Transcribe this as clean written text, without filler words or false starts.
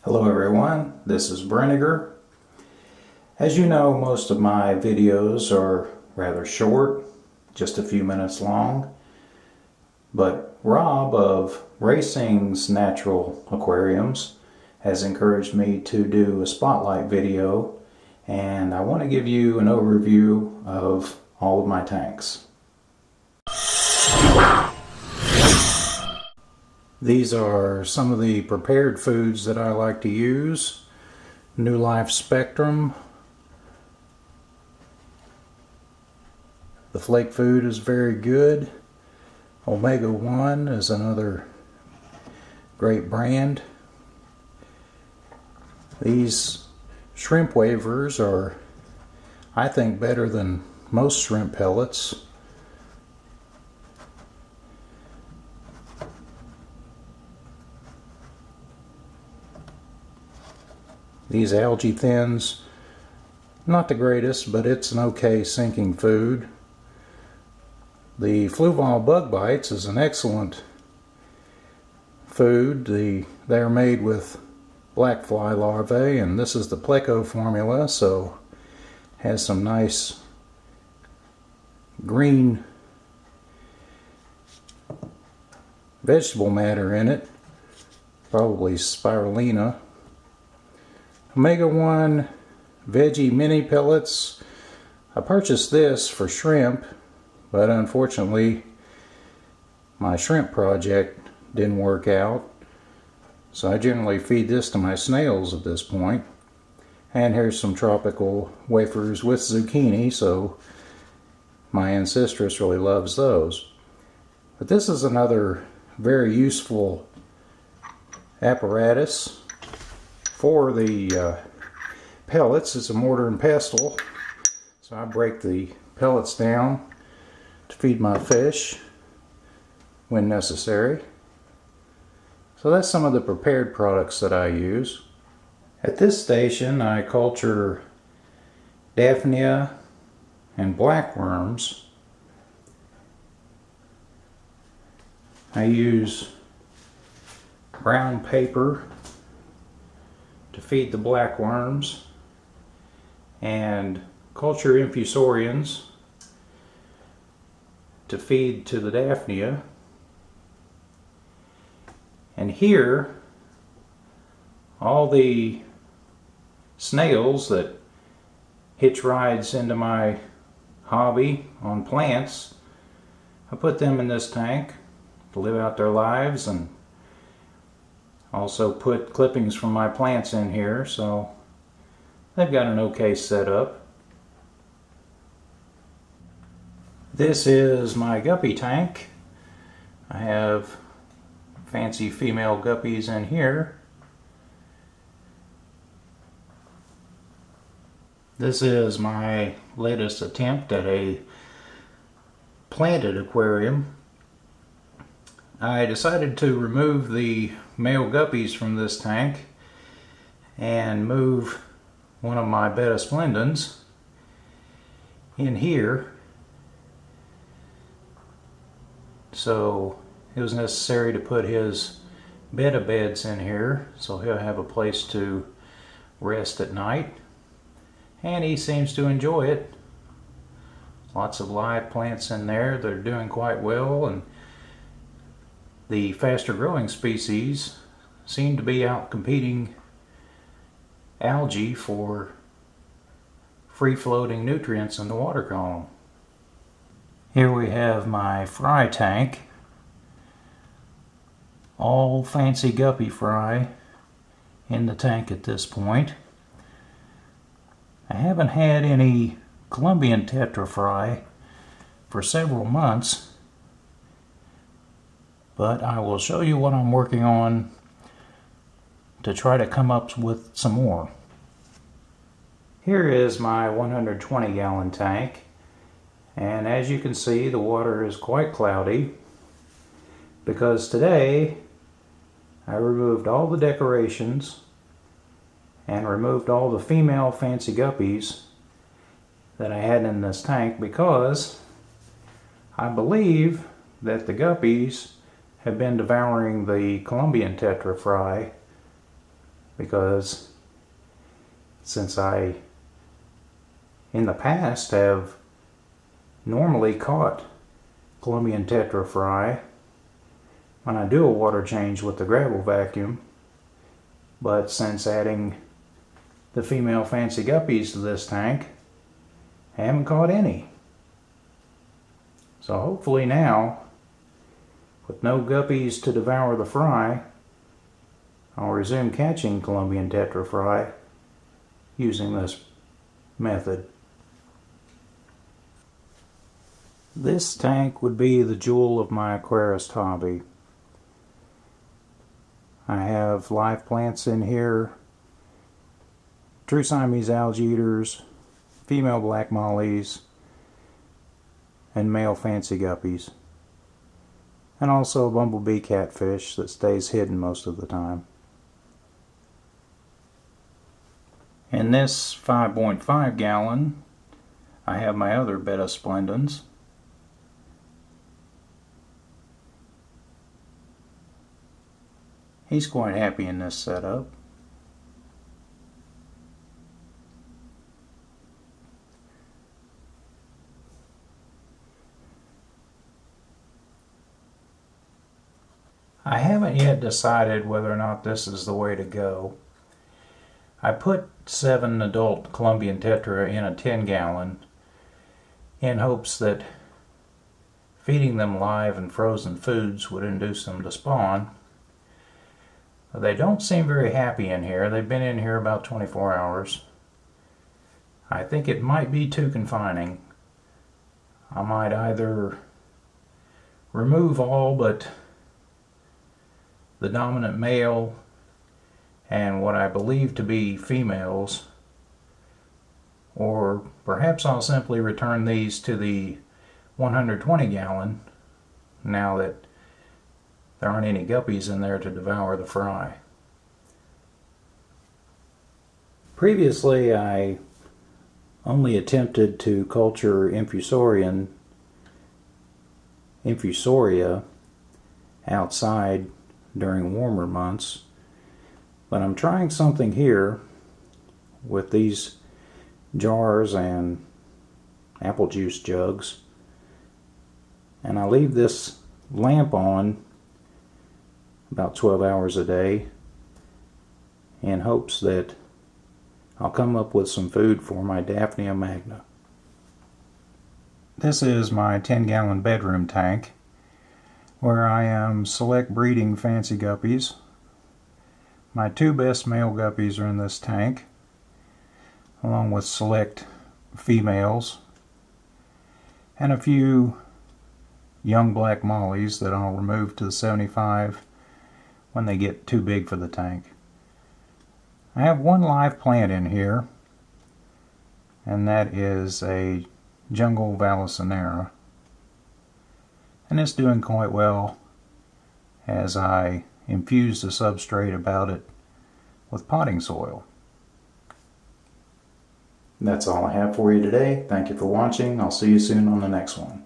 Hello everyone, this is Brenniger. As you know, most of my videos are rather short, just a few minutes long. But Rob of Racing's Natural Aquariums has encouraged me to do a spotlight video, and I want to give you an overview of all of my tanks. These are some of the prepared foods that I like to use. New Life Spectrum. The flake food is very good. Omega-1 is another great brand. These shrimp wafers are, I think, better than most shrimp pellets. These algae thins, not the greatest, but it's an okay sinking food. The Fluval bug bites is an excellent food. They are made with black fly larvae, and this is the Pleco formula, so has some nice green vegetable matter in it, probably spirulina. Omega-1 veggie mini pellets. I purchased this for shrimp, but unfortunately my shrimp project didn't work out, so I generally feed this to my snails at this point. And here's some tropical wafers with zucchini, so my Ancistrus really loves those. But this is another very useful apparatus for the pellets. It's a mortar and pestle, so I break the pellets down to feed my fish when necessary. So that's some of the prepared products that I use. At this station I culture Daphnia and blackworms. I use brown paper to feed the blackworms and culture infusorians to feed to the Daphnia. And here, all the snails that hitch rides into my hobby on plants, I put them in this tank to live out their lives, and also put clippings from my plants in here, so they've got an okay setup. This is my guppy tank. I have fancy female guppies in here. This is my latest attempt at a planted aquarium. I decided to remove the male guppies from this tank and move one of my Betta splendens in here. So it was necessary to put his Betta beds in here so he'll have a place to rest at night, and he seems to enjoy it. Lots of live plants in there that are doing quite well, and the faster growing species seem to be out competing algae for free floating nutrients in the water column. Here we have my fry tank. All fancy guppy fry in the tank at this point. I haven't had any Colombian tetra fry for several months, but I will show you what I'm working on to try to come up with some more. Here is my 120 gallon tank, and as you can see, the water is quite cloudy because today I removed all the decorations and removed all the female fancy guppies that I had in this tank, because I believe that the guppies have been devouring the Colombian tetra fry because since I in the past have normally caught Colombian tetra fry when I do a water change with the gravel vacuum, but since adding the female fancy guppies to this tank, I haven't caught any. So hopefully now, with no guppies to devour the fry, I'll resume catching Colombian tetra fry using this method. This tank would be the jewel of my aquarist hobby. I have live plants in here, true Siamese algae-eaters, female black mollies, and male fancy guppies. And also a bumblebee catfish that stays hidden most of the time. In this 5.5 gallon, I have my other Betta splendens. He's quite happy in this setup. I haven't yet decided whether or not this is the way to go. I put 7 adult Colombian tetra in a 10 gallon in hopes that feeding them live and frozen foods would induce them to spawn. They don't seem very happy in here. They've been in here about 24 hours. I think it might be too confining. I might either remove all but the dominant male and what I believe to be females, or perhaps I'll simply return these to the 120 gallon now that there aren't any guppies in there to devour the fry. Previously I only attempted to culture infusoria outside during warmer months, but I'm trying something here with these jars and apple juice jugs, and I leave this lamp on about 12 hours a day in hopes that I'll come up with some food for my Daphnia magna. This is my 10-gallon bedroom tank where I am select breeding fancy guppies. My 2 best male guppies are in this tank, along with select females and a few young black mollies that I'll remove to the 75 when they get too big for the tank. I have 1 live plant in here, and that is a jungle Vallisneria, and it's doing quite well as I infuse the substrate about it with potting soil. That's all I have for you today. Thank you for watching. I'll see you soon on the next one.